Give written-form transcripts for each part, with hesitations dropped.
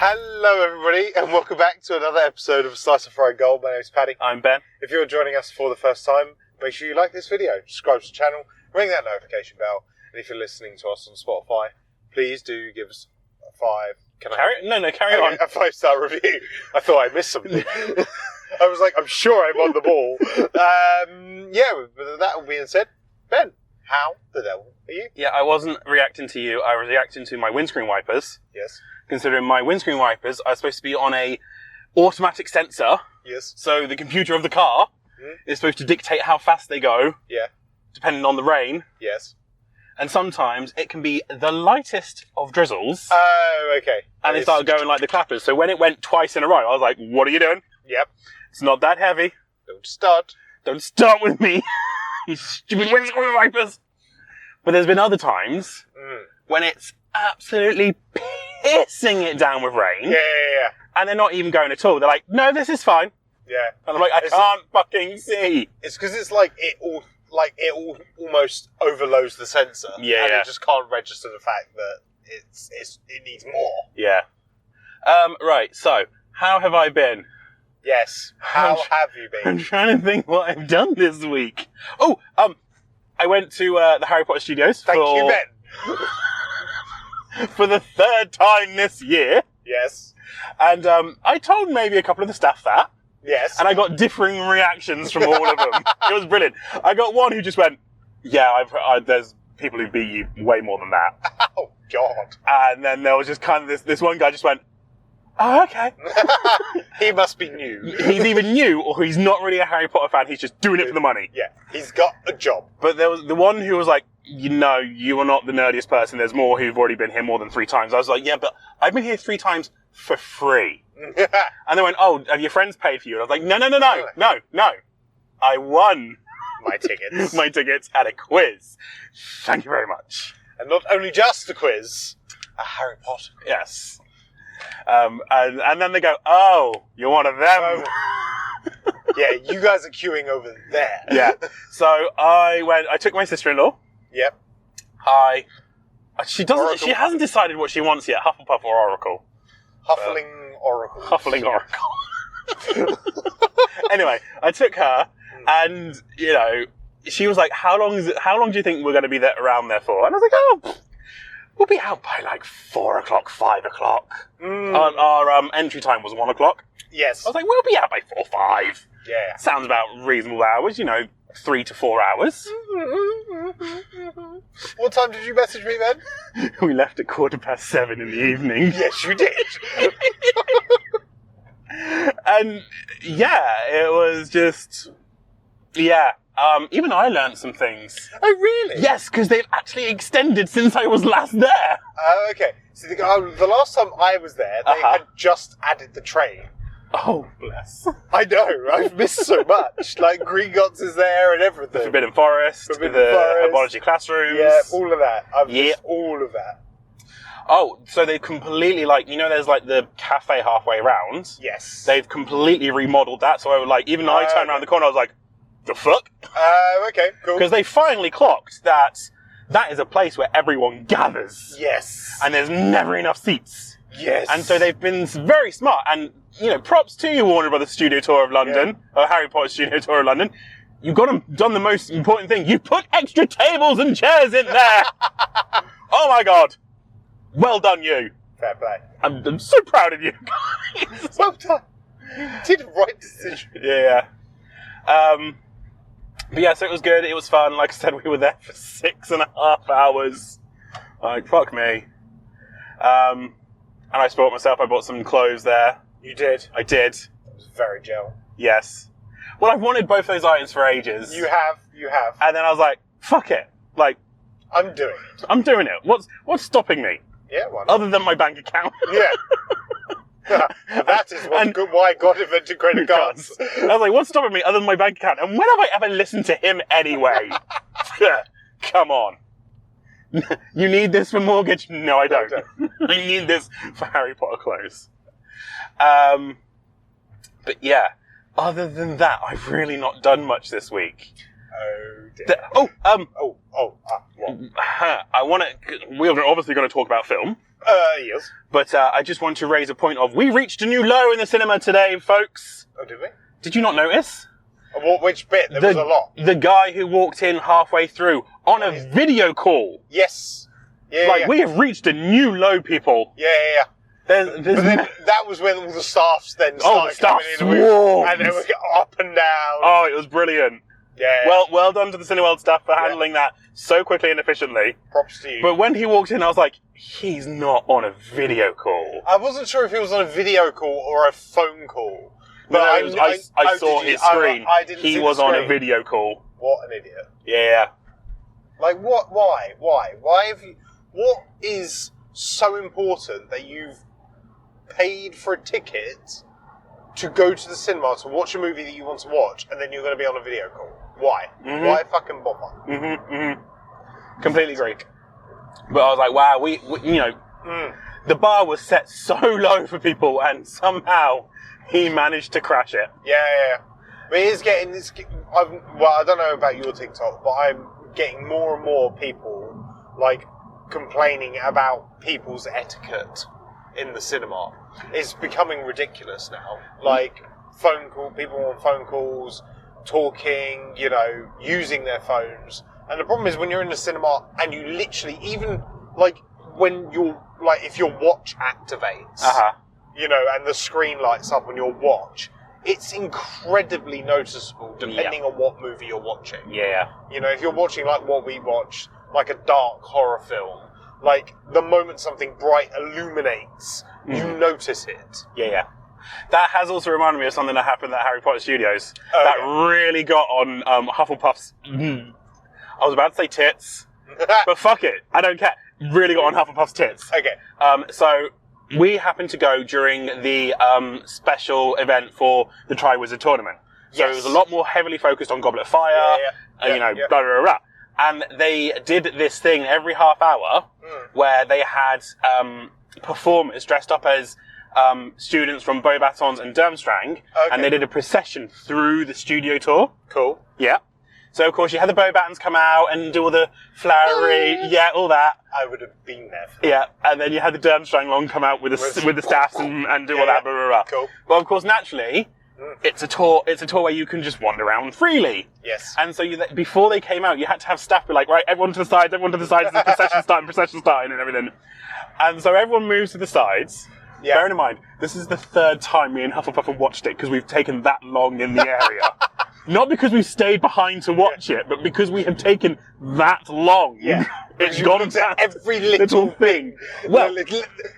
Hello everybody and welcome back to another episode of Slice of Fried Gold. My name is Paddy. I'm Ben. If you're joining us for the first time, make sure you like this video, subscribe to the channel, ring that notification bell, and if you're listening to us on Spotify, please do give us a 5. Carry on. A 5-star review. I thought I missed something. I was like, I'm sure I'm on the ball. With that all being said, Ben, how the devil are you? Yeah, I wasn't reacting to you. I was reacting to my windscreen wipers. Yes. Considering my windscreen wipers are supposed to be on a automatic sensor. Yes. So the computer of the car is supposed to dictate how fast they go. Yeah. Depending on the rain. Yes. And sometimes it can be the lightest of drizzles. Oh, okay. And they start going like the clappers. So when it went twice in a row, I was like, what are you doing? Yep. It's not that heavy. Don't start. Don't start with me. You stupid windscreen wipers. But there's been other times when it's absolutely pissing it down with rain. Yeah. And they're not even going at all. They're like, no, this is fine. Yeah. And I'm like, I can't fucking see. It's because it's like it almost overloads the sensor. Yeah. And it just can't register the fact that it needs more. Yeah. Right, so, how have I been? Yes. How have you been? I'm trying to think what I've done this week. Oh, I went to the Harry Potter Studios. Thank you, Ben. For the third time this year. Yes. And I told maybe a couple of the staff that. Yes. And I got differing reactions from all of them. It was brilliant. I got one who just went, yeah, there's people who beat you way more than that. Oh, God. And then there was just kind of this one guy just went, oh, okay. He must be new. He's either new or he's not really a Harry Potter fan. He's just doing it for the money. Yeah. He's got a job. But there was the one who was like, you are not the nerdiest person. There's more who've already been here more than 3 times. I was like, yeah, but I've been here 3 times for free. And they went, oh, have your friends paid for you? And I was like, no. I won my tickets. My tickets at a quiz. Thank you very much. And not only just a quiz, a Harry Potter quiz. Yes. And then they go, oh, you're one of them. Yeah, you guys are queuing over there. Yeah. So I took my sister-in-law. Yep. She hasn't decided what she wants yet, Hufflepuff or Oracle. Huffling Oracle. Huffling Oracle. Anyway, I took her and, she was like, how long do you think we're going to be around there for? And I was like, oh, we'll be out by like 4 o'clock, 5 o'clock. Our entry time was 1 o'clock. Yes. I was like, we'll be out by 4 or 5. Yeah. Sounds about reasonable hours, 3 to 4 hours. What time did you message me then? We left at 7:15 in the evening. Yes, you did. And yeah, it was just, even I learned some things. Oh, really? Yes, because they've actually extended since I was last there. Oh, okay. So the last time I was there, they had just added the train. Oh, bless. I know, I've missed so much. Like, Gringotts is there and everything. The Forbidden Forest, the herbology classrooms. Yeah, all of that. I've missed all of that. Oh, so they've completely, there's the cafe halfway around. Yes. They've completely remodeled that, so I turned around the corner, I was like, the fuck? Okay, cool. Because they finally clocked that is a place where everyone gathers. Yes. And there's never enough seats. Yes. And so they've been very smart. And, props to you, Warner Brothers Studio Tour of London, or Harry Potter Studio Tour of London. You've done the most important thing. You put extra tables and chairs in there. Oh my God. Well done, you. Fair play. I'm so proud of you. Well done. You did the right decision. Yeah. But yeah, so it was good. It was fun. Like I said, we were there for 6.5 hours. Like, fuck me. And I spoiled myself. I bought some clothes there. You did? I did. It was very gel. Yes. Well, I've wanted both those items for ages. You have. And then I was like, fuck it. Like, I'm doing it. I'm doing it. What's stopping me? Yeah, why not? Other than my bank account. Yeah. That is why God invented credit cards. I was like, what's stopping me other than my bank account? And when have I ever listened to him anyway? Come on. You need this for mortgage? No, I don't. I need this for Harry Potter clothes. But yeah, other than that, I've really not done much this week. Oh, dear. What? We're obviously going to talk about film. Yes. But I just want to raise a point of, we reached a new low in the cinema today, folks. Oh, did we? Did you not notice? Which bit? There was a lot. The guy who walked in halfway through on a video call. Yes. Yeah, we have reached a new low, people. Yeah. But then that was when all the staffs then started coming in. And they would go up and down. Oh, it was brilliant. Yeah. Well done to the Cineworld staff for handling that so quickly and efficiently. Props to you. But when he walked in, I was like, he's not on a video call. I wasn't sure if he was on a video call or a phone call. But I saw his screen. He was on a video call. What an idiot. Yeah. Like, what? Why? Why have you... What is so important that you've paid for a ticket to go to the cinema to watch a movie that you want to watch, and then you're going to be on a video call? Why? Mm-hmm. Why fucking bother? Completely agree. But I was like, wow, we the bar was set so low for people, and somehow he managed to crash it. Yeah. But it is getting this. I don't know about your TikTok, but I'm getting more and more people like complaining about people's etiquette in the cinema. It's becoming ridiculous now. Like people on phone calls, talking, using their phones. And the problem is when you're in the cinema and you literally, even like when you're like, if your watch activates, and the screen lights up on your watch, it's incredibly noticeable depending on what movie you're watching. Yeah. If you're watching like what we watched, like a dark horror film, like the moment something bright illuminates, you notice it. Yeah. That has also reminded me of something that happened at Harry Potter Studios that really got on Hufflepuff's... I was about to say tits, but fuck it, I don't care. Really got on Hufflepuff's tits. Okay. So we happened to go during the special event for the Triwizard Tournament. So it was a lot more heavily focused on Goblet of Fire, blah, blah, blah. And they did this thing every half hour where they had performers dressed up as students from Beauxbatons and Durmstrang, and they did a procession through the studio tour. Cool. Yeah. So, of course, you had the Beauxbatons come out and do all the flowery, all that. I would have been there for that. Yeah, and then you had the Durmstrang long come out with the staffs and do all that, blah, blah, blah. Cool. Well, of course, naturally, it's a tour where you can just wander around freely. Yes. And so before they came out, you had to have staff be like, right, everyone to the sides, the procession starting and everything. And so everyone moves to the sides. Yeah. Bearing in mind, this is the third time me and Hufflepuff have watched it because we've taken that long in the area. Not because we've stayed behind to watch it, but because we have taken that long. Yeah. It's gone to every little thing. Well,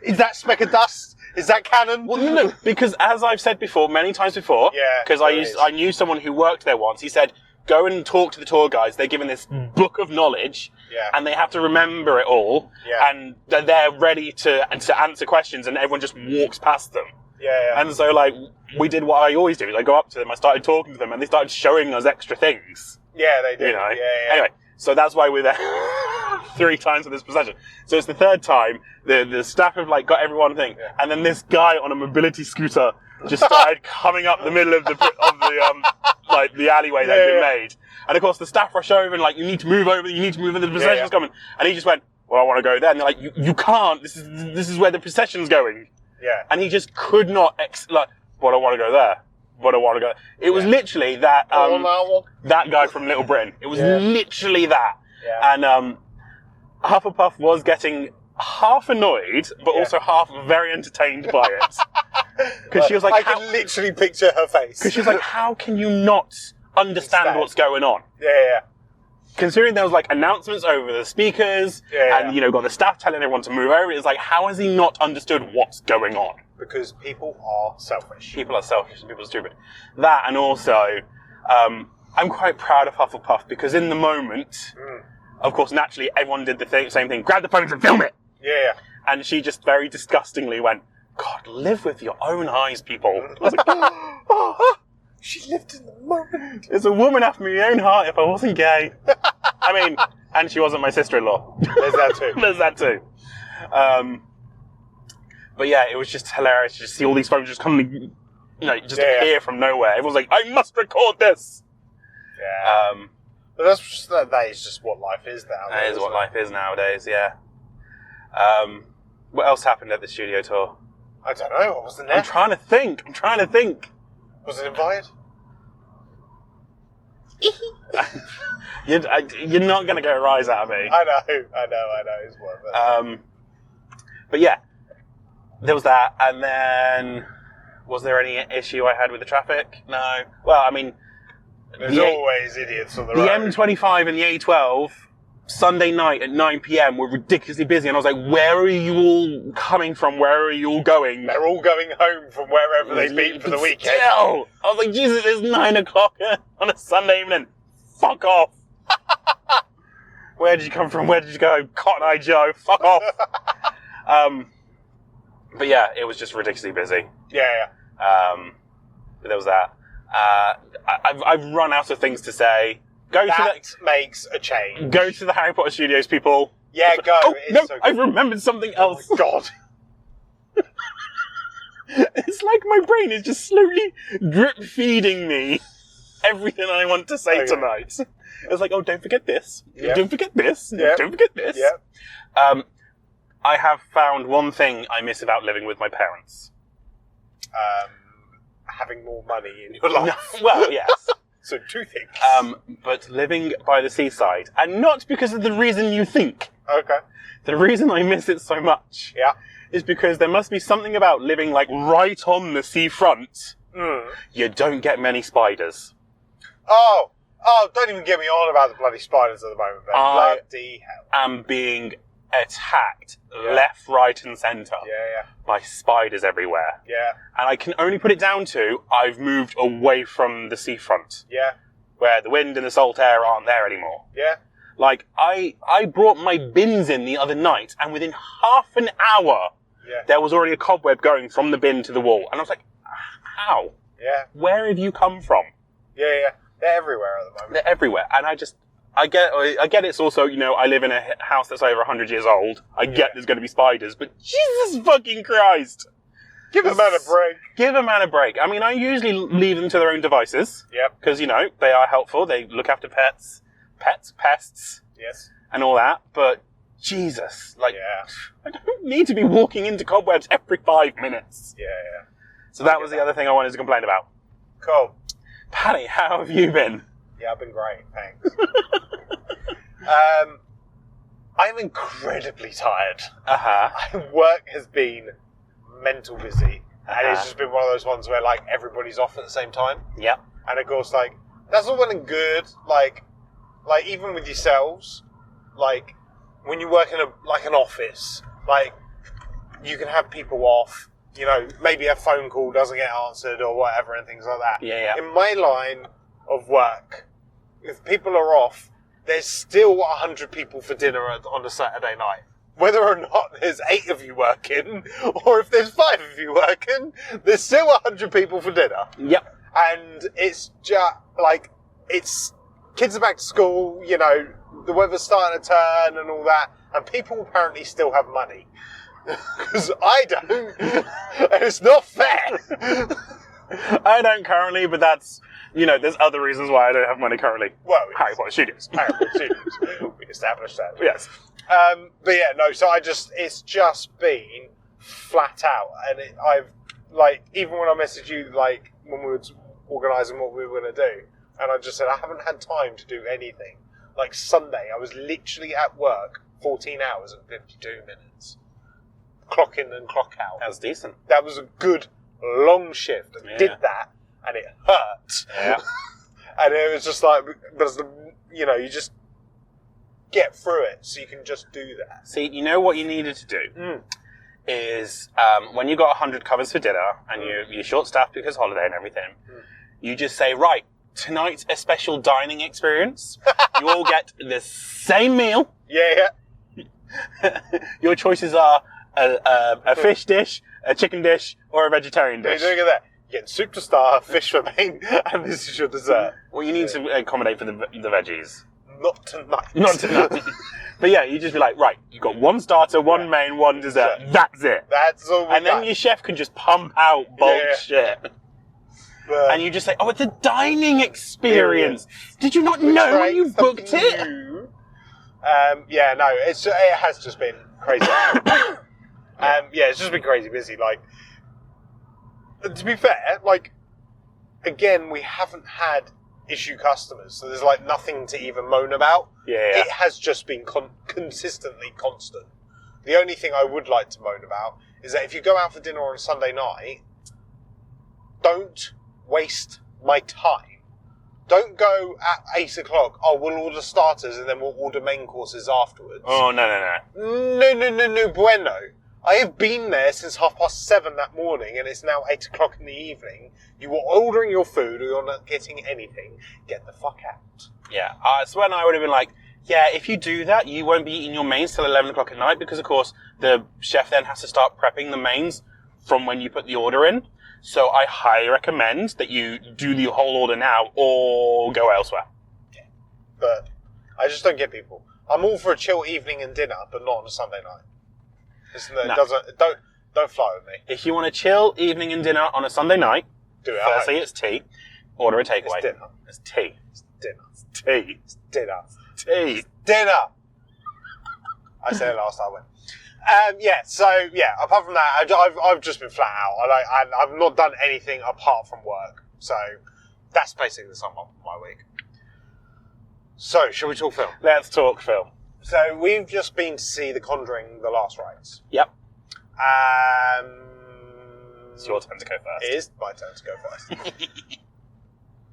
is that speck of dust? Is that canon? Well, no, because as I've said before, many times before, because I knew someone who worked there once, he said, go and talk to the tour guides. They're given this book of knowledge, and they have to remember it all, and they're ready to answer questions, and everyone just walks past them. Yeah. And so, we did what I always do. I go up to them, I started talking to them, and they started showing us extra things. Yeah, they did. Anyway, so that's why we're there 3 times for this procession. So it's the third time. The staff have got everyone thing, and then this guy on a mobility scooter just started coming up the middle of the alleyway that had been made. And of course, the staff rush over and you need to move over. The procession's coming. And he just went, well, I want to go there. And they're like, you can't. This is where the procession's going. Yeah. And he just could not, but I want to go there. But I want to go. It was literally that, that guy from Little Britain. It was literally that. Yeah. And, Hufflepuff was getting half annoyed, but also half very entertained by it. Because she was like, I can literally picture her face. Because she was like, how can you not understand what's going on? Yeah. Considering there was announcements over the speakers, and got the staff telling everyone to move over, it's how has he not understood what's going on? Because people are selfish. People are selfish and people are stupid. That, and also, I'm quite proud of Hufflepuff because in the moment, of course, naturally, everyone did the same thing. Grab the phones and film it! Yeah. And she just very disgustingly went, God, live with your own eyes, people. I was like, she lived in the moment. There's a woman after my own heart if I wasn't gay. I mean, and she wasn't my sister-in-law. There's that too. There's that too. But yeah, it was just hilarious to just see all these phones just coming, appear from nowhere. Everyone's like, I must record this. Yeah. But that is just what life is now. That is what life is nowadays, yeah. What else happened at the studio tour? I don't know. What was the next? I'm trying to think. Was it invited? You're not going to get a rise out of me. I know. It's worth it. But yeah, there was that, and then was there any issue I had with the traffic? No. Well, I mean, there's always idiots on the road. The M25 and the A12 Sunday night at 9 p.m. were ridiculously busy, and I was like, "Where are you all coming from? Where are you all going?" They're all going home from wherever they've been for the weekend. Still, I was like, "Jesus, it's 9 o'clock on a Sunday evening. Fuck off." Where did you come from? Where did you go? Cotton Eye Joe. Fuck off. But yeah, it was just ridiculously busy. Yeah. But there was that. I've run out of things to say. Makes a change. Go to the Harry Potter Studios, people. Yeah, go. Oh, no, so I've remembered something else. Oh, God. It's like my brain is just slowly drip feeding me everything I want to say tonight. It's like, oh, don't forget this. Yep. Don't forget this. Yep. Don't forget this. Yep. I have found one thing I miss about living with my parents. Having more money in your life. Well, yes. So 2 things. But living by the seaside, and not because of the reason you think. Okay. The reason I miss it so much is because there must be something about living like right on the seafront. You don't get many spiders. Oh, don't even get me on about the bloody spiders at the moment, Ben. Bloody hell. I'm being attacked left, right and centre by spiders everywhere. Yeah. And I can only put it down to I've moved away from the seafront. Yeah. Where the wind and the salt air aren't there anymore. Yeah. Like, I brought my bins in the other night, and within half an hour, there was already a cobweb going from the bin to the wall. And I was like, how? Yeah. Where have you come from? Yeah. They're everywhere at the moment. They're everywhere. And I get it's also, I live in a house that's over 100 years old. I get there's going to be spiders, but Jesus fucking Christ. Give a man a break. Give a man a break. I mean, I usually leave them to their own devices. Yep. Because, they are helpful. They look after pests, pests. Yes. And all that. But, Jesus. I don't need to be walking into cobwebs every 5 minutes. Yeah. So that was the other thing I wanted to complain about. Cool. Paddy, how have you been? Yeah, I've been great, thanks. I'm incredibly tired. Work has been mental busy, and it's just been one of those ones where everybody's off at the same time. Yeah. And of course, that's all well and good. Like even with yourselves, when you work in an office, you can have people off. Maybe a phone call doesn't get answered or whatever, and things like that. Yeah. In my line of work, if people are off, there's still 100 people for dinner on a Saturday night. Whether or not there's 8 of you working, or if there's 5 of you working, there's still 100 people for dinner. Yep. And it's just, it's, kids are back to school, the weather's starting to turn and all that, and people apparently still have money. Because I don't, and it's not fair. I don't currently, but that's, there's other reasons why I don't have money currently. Well, Harry Potter Studios. Harry Potter Studios. We established that. Yes. But yeah, no, so it's just been flat out. And I've, even when I messaged you, when we were organising what we were going to do, and I just said, I haven't had time to do anything. Sunday, I was literally at work 14 hours and 52 minutes. Clock in and clock out. That was decent. That was a good long shift. I did that, and it hurt. Yeah. And it was just you just get through it, so you can just do that. See, what you needed to do is when you got 100 covers for dinner and you're short-staffed because holiday and everything, you just say, right, tonight's a special dining experience. You all get the same meal. Yeah. Your choices are a fish dish, a chicken dish, or a vegetarian dish. Look at that. You're getting soup to start, fish for main, and this is your dessert. Well, you need to accommodate for the veggies. Not tonight. Not tonight. But yeah, you just be like, right, you got one starter, one main, one dessert. That's it. That's all we And then your chef can just pump out bulk shit. But and you just say, "Oh, it's a dining experience." Did you not know when you booked it? Yeah, no, it has just been crazy. It's just been crazy busy. Like, to be fair, like, again, we haven't had issue customers, so there's like nothing to even moan about. Yeah. It has just been consistently constant. The only thing I would like to moan about is that if you go out for dinner on Sunday night, don't waste my time. Don't go at 8 o'clock, we'll order starters and then we'll order main courses afterwards. Oh, no. No bueno. I have been there since 7:30 that morning and it's now 8 o'clock in the evening. You are ordering your food or you're not getting anything. Get the fuck out. Yeah, it's when I would have been like, yeah, if you do that, you won't be eating your mains till 11 o'clock at night because, of course, the chef then has to start prepping the mains from when you put the order in. So I highly recommend that you do the whole order now or go elsewhere. Yeah. But I just don't get people. I'm all for a chill evening and dinner, but not on a Sunday night. Don't fly with me. If you want a chill evening and dinner on a Sunday night, do it. Firstly, it's tea. Order a takeaway. It's dinner. It's tea. It's dinner. It's tea. It's dinner. Tea. It's dinner. I said it last time I went. Apart from that, I've just been flat out. I've not done anything apart from work. So that's basically the sum of my week. So, shall we talk film? Let's talk film. So we've just been to see The Conjuring: The Last Rites. Yep. It's your turn to go first. It is my turn to go first.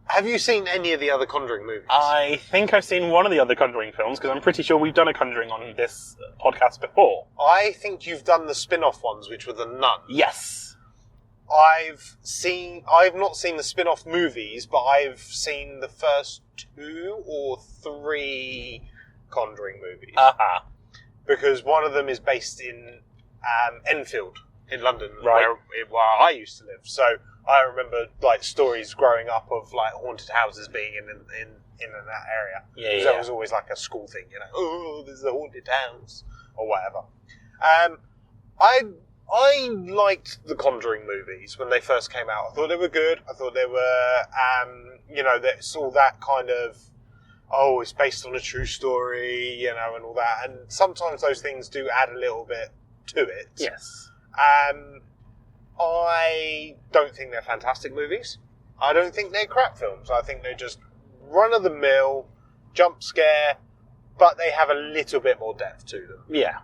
Have you seen any of the other Conjuring movies? I think I've seen one of the other Conjuring films, because I'm pretty sure we've done a Conjuring on this podcast before. I think you've done the spin-off ones, which were The Nun. Yes. I've not seen the spin-off movies, but I've seen the first 2 or 3 Conjuring movies. Uh-huh. Because one of them is based in Enfield, in London, right, where I used to live. So I remember like stories growing up of like haunted houses being in that area. Yeah. That was always like a school thing, you know. Oh, there's a haunted house or whatever. I liked the Conjuring movies when they first came out. I thought they were good. I thought they were, that's all that kind of, it's based on a true story, you know, and all that. And sometimes those things do add a little bit to it. Yes. I don't think they're fantastic movies. I don't think they're crap films. I think they're just run-of-the-mill, jump scare, but they have a little bit more depth to them. Yeah.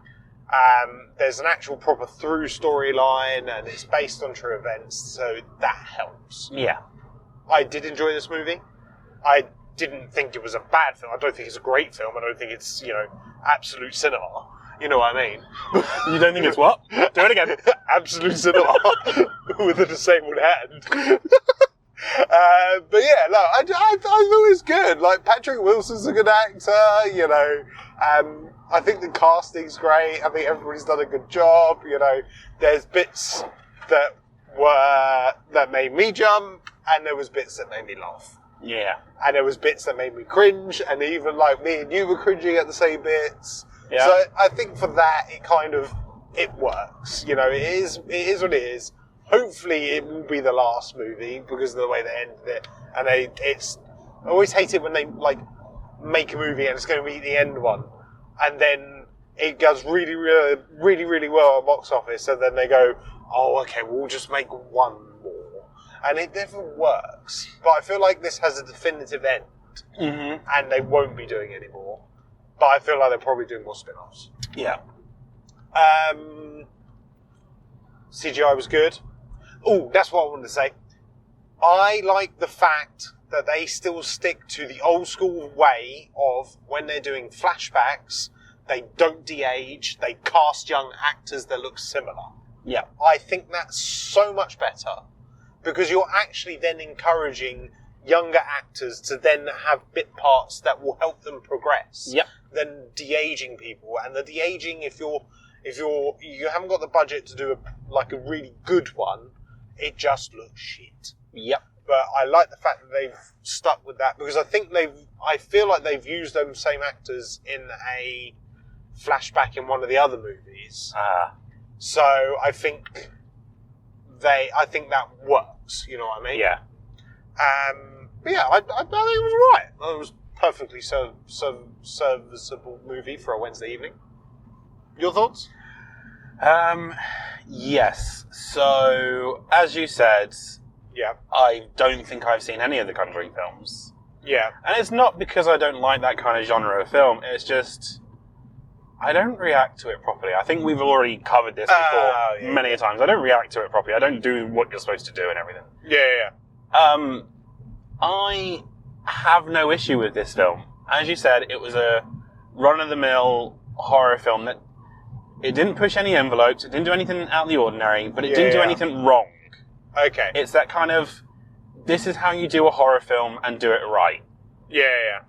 There's an actual proper through storyline, and it's based on true events, so that helps. Yeah. I did enjoy this movie. I didn't think it was a bad film. I don't think it's a great film. I don't think it's, absolute cinema. You know what I mean? You don't think it's what? Do it again. Absolute cinema with a disabled hand. But yeah, no, I thought it was good. Like, Patrick Wilson's a good actor, you know. I think the casting's great. I think everybody's done a good job, you know. There's bits that made me jump, and there was bits that made me laugh. Yeah. And there was bits that made me cringe, and even like me and you were cringing at the same bits. Yeah. So I think for that, it works. You know, it is what it is. Hopefully it will be the last movie because of the way they ended it. And I always hate it when they like make a movie and it's going to be the end one. And then it does really, really, really, really well at box office. And then they go, okay, we'll just make one more. And it never works. But I feel like this has a definitive end. Mm-hmm. And they won't be doing any more. But I feel like they're probably doing more spin-offs. Yeah. CGI was good. Oh, that's what I wanted to say. I like the fact that they still stick to the old school way of when they're doing flashbacks, they don't de-age, they cast young actors that look similar. Yeah. I think that's so much better because you're actually then encouraging younger actors to then have bit parts that will help them progress. Yep. Than de-aging people. And the de-aging, if you haven't got the budget to do a really good one, it just looks shit. Yep. But I like the fact that they've stuck with that because I feel like they've used those same actors in a flashback in one of the other movies. So I think that works, you know what I mean? Yeah. But yeah, I think it was right. It was perfectly serviceable movie for a Wednesday evening. Your thoughts? Yes. So, as you said, Yeah. I don't think I've seen any of the Conjuring films. Yeah. And it's not because I don't like that kind of genre of film, it's just I don't react to it properly. I think we've already covered this before many times. I don't react to it properly. I don't do what you're supposed to do and everything. Yeah. I have no issue with this film. As you said, it was a run-of-the-mill horror film that it didn't push any envelopes, it didn't do anything out of the ordinary, but it didn't do anything wrong. Okay. It's that kind of, this is how you do a horror film and do it right. Yeah.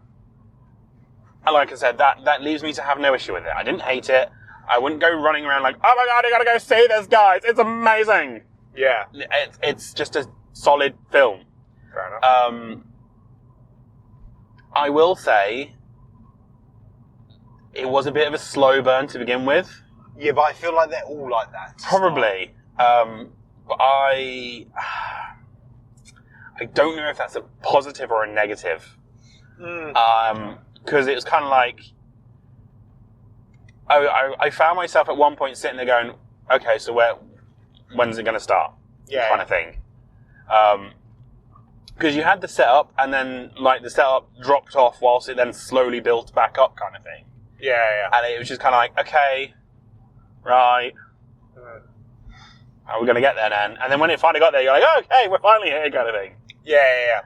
And like I said, that leaves me to have no issue with it. I didn't hate it. I wouldn't go running around like, oh my god, I gotta go see this, guys. It's amazing. Yeah. It's just a solid film. Fair enough. I will say, it was a bit of a slow burn to begin with. Yeah, but I feel like they're all like that. Probably. But I don't know if that's a positive or a negative. Because it was kind of like, I found myself at one point sitting there going, okay, so when's it going to start? Yeah. Kind of thing. Because you had the setup, and then like the setup dropped off whilst it then slowly built back up, kind of thing. Yeah. And it was just kind of like, okay, right, are we going to get there then? And then when it finally got there, you're like, okay, we're finally here, kind of thing. Yeah.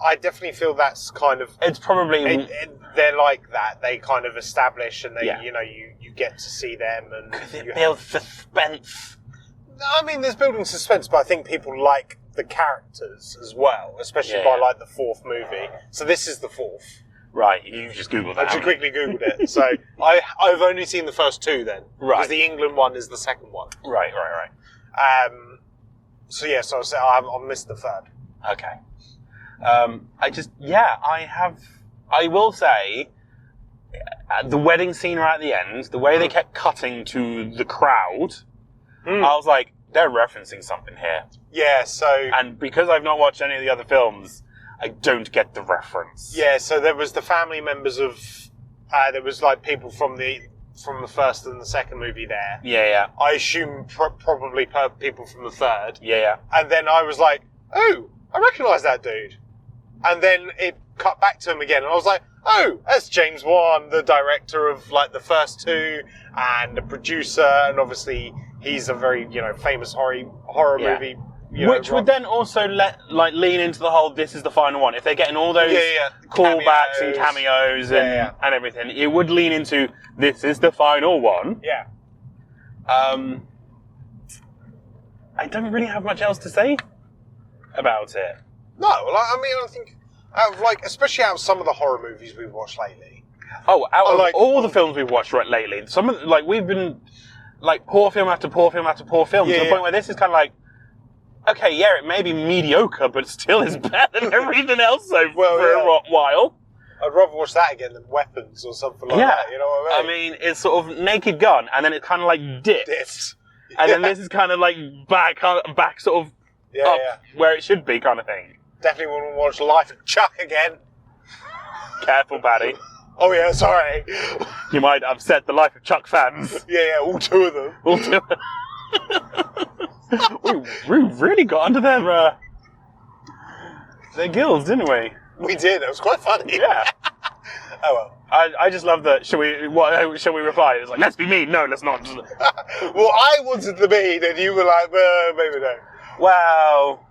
I definitely feel that's kind of... It's probably... they're like that. They kind of establish and they, Yeah. you get to see them. And Because it builds suspense. I mean, there's building suspense, but I think people like the characters as well, especially by like the fourth movie. So this is the fourth. Right, you just Googled that. I just quickly Googled it. So I've only seen the first two then. Right. Because the England one is the second one. Right. So I missed the third. Okay. I will say, the wedding scene right at the end, the way they kept cutting to the crowd, I was like, they're referencing something here. Yeah, so... And because I've not watched any of the other films, I don't get the reference. Yeah, so there was the family members of... there was like people from the first and the second movie there. Yeah. I assume probably people from the third. Yeah. And then I was like, oh, I recognise that dude. And then it cut back to him again, and I was like, oh, that's James Wan, the director of like the first two, and the producer, and obviously he's a very famous horror movie. Which would then also lean into the whole "this is the final one." If they're getting all those callbacks and cameos and everything, it would lean into "this is the final one." Yeah. I don't really have much else to say about it. No, I think especially out of some of the horror movies we've watched lately. Oh, out of all the films we've watched lately, some of we've been poor film after poor film after poor film to the point where this is kind of like, okay, yeah, it may be mediocre, but it still is better than everything else for a while. I'd rather watch that again than Weapons or something like that, you know what I mean? I mean, it's sort of Naked Gun, and then it kind of dips. And then this is kind of back sort of up where it should be kind of thing. Definitely want to watch Life of Chuck again. Careful, Paddy. Oh yeah, sorry. You might upset the Life of Chuck fans. Yeah, all two of them. All two of them. we really got under their gills, didn't we? We did. It was quite funny. Yeah. Oh well. I just love that. Shall we reply? It's like, let's be mean. No, let's not. Well, I wanted to be, and you were like, maybe no. Well.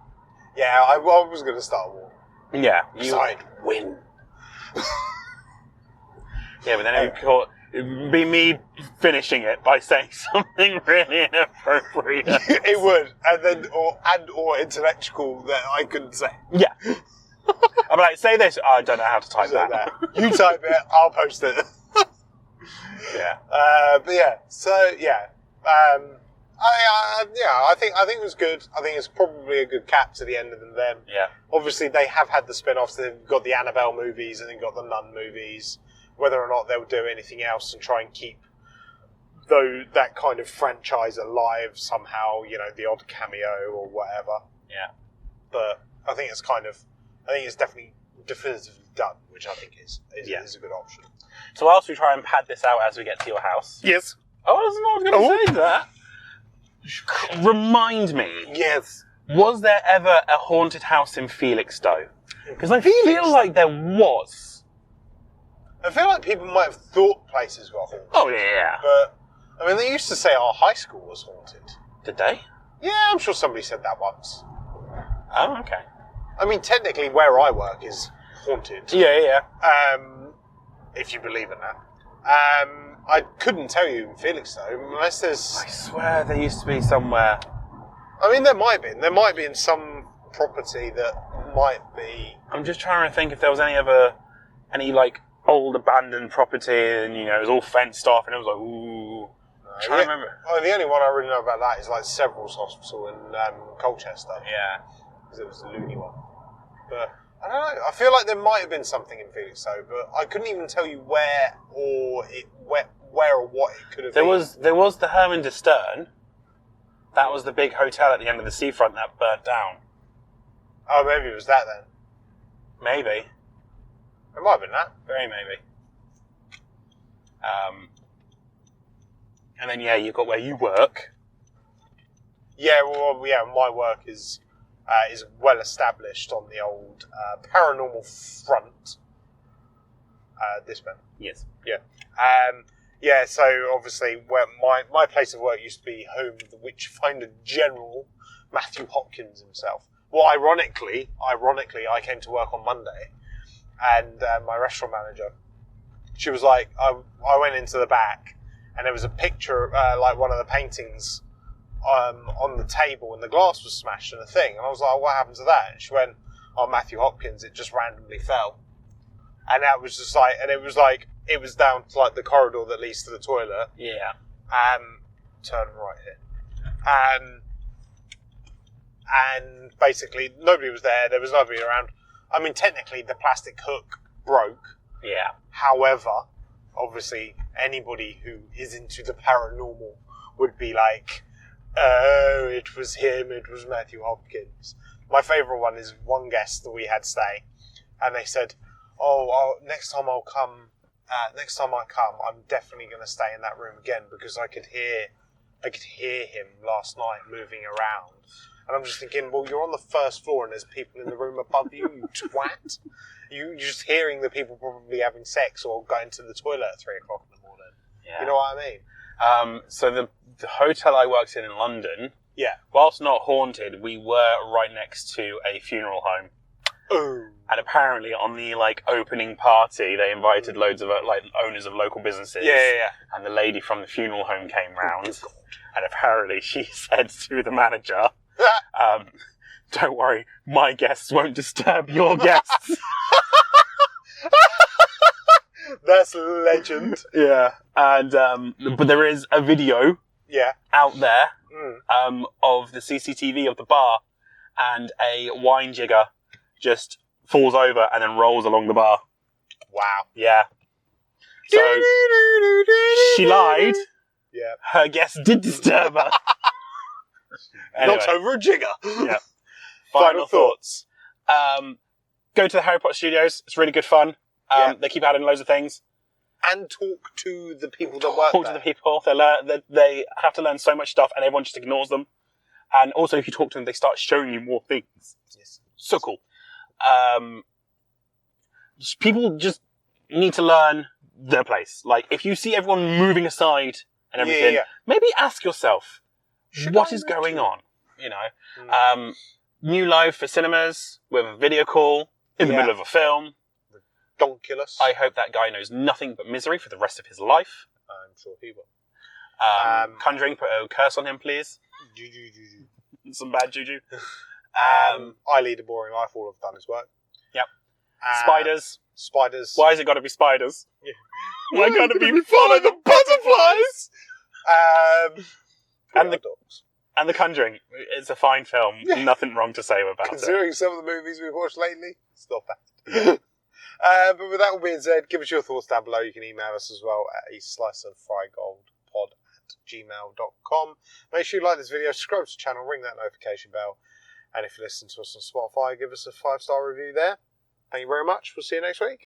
Yeah, I was going to start a war. Yeah. I'd win. Yeah, but then it'd be me finishing it by saying something really inappropriate. It would, and then or intellectual that I couldn't say. Yeah. I'm like, say this. Oh, I don't know how to type that. You type it, I'll post it. Yeah. But yeah, so yeah. I think it was good. I think it's probably a good cap to the end of them. Yeah. Obviously, they have had the spin-offs. They've got the Annabelle movies and they've got the Nun movies. Whether or not they'll do anything else and try and keep that kind of franchise alive somehow, the odd cameo or whatever. Yeah. but I think it's definitely definitively done, which I think is a good option. So whilst we try and pad this out as we get to your house... Yes. Oh, I was not going to say that. Remind me. Yes. Was there ever a haunted house in Felixstowe? Because I feel like there was. I feel like people might have thought places got haunted. Oh, yeah. But, I mean, they used to say our high school was haunted. Did they? Yeah, I'm sure somebody said that once. Oh, okay. I mean, technically, where I work is haunted. Yeah. If you believe in that. I couldn't tell you in Felixstowe unless there's... I swear there used to be somewhere. I mean, there might be. There might be in some property that might be... I'm just trying to think if there was any like, old abandoned property and, you know, it was all fenced off and it was like, ooh... I'm trying to remember. Oh, the only one I really know about that is, like, Severals Hospital in Colchester. Yeah. Because it was a loony one. But... I don't know. I feel like there might have been something in Felixstowe, but I couldn't even tell you where or what it could have been. There was the Herman de Stern. That was the big hotel at the end of the seafront that burnt down. Oh, maybe it was that then. Maybe. It might have been that. Very maybe. And then you've got where you work. Yeah, my work is well established on the old paranormal front. This man. Yes. Yeah. So obviously, where my place of work used to be home of the Witchfinder General, Matthew Hopkins himself. Well, ironically, I came to work on Monday, and my restaurant manager, she was like, I went into the back, and there was a picture, like one of the paintings. On the table, and the glass was smashed and a thing, and I was like, "What happened to that?" And she went, "Oh, Matthew Hopkins, it just randomly fell." And that was just like, and it was down to like the corridor that leads to the toilet. Yeah. Turn right here. And basically nobody was there. There was nobody around. I mean, technically the plastic hook broke. Yeah. However, obviously anybody who is into the paranormal would be like, "Oh, it was him, it was Matthew Hopkins." My favourite one is one guest that we had stay, and they said, next time I come, I'm definitely going to stay in that room again because I could hear him last night moving around." And I'm just thinking, well, you're on the first floor and there's people in the room above you, you twat. You're just hearing the people probably having sex or going to the toilet at 3 o'clock in the morning. Yeah. You know what I mean? So the hotel I worked in London, yeah, whilst not haunted, we were right next to a funeral home. Oh. And apparently on the opening party, they invited loads of owners of local businesses. Yeah. And the lady from the funeral home came round, and apparently she said to the manager, "Don't worry, my guests won't disturb your guests." That's legend. Yeah. And but there is a video out there of the CCTV of the bar, and a wine jigger just falls over and then rolls along the bar. Wow. Yeah. So she lied. Yeah. Her guest did disturb her. Anyway. Not over a jigger. Yeah. Final thoughts. Go to the Harry Potter Studios. It's really good fun. They keep adding loads of things. And talk to the people that work there. Talk to the people. They have to learn so much stuff, and everyone just ignores them. And also, if you talk to them, they start showing you more things. Yes. So cool. People just need to learn their place. Like, if you see everyone moving aside and everything, maybe ask yourself, what is going on? You know? New live for cinemas with a video call in the middle of a film. Donkulous. I hope that guy knows nothing but misery for the rest of his life. I'm sure he will. Conjuring, put a curse on him, please. Juju. Some bad juju. I lead a boring life. All I've done is work. Yep. Spiders. Why has it got to be spiders? Yeah. Why can't it be follow the butterflies? And the dogs. And The Conjuring. It's a fine film. Yeah. Nothing wrong to say about it. Considering some of the movies we've watched lately, it's not bad. But with that all being said, give us your thoughts down below. You can email us as well at asliceoffrygoldpod@gmail.com. Make sure you like this video, subscribe to the channel, ring that notification bell. And if you listen to us on Spotify, give us a 5-star review there. Thank you very much. We'll see you next week.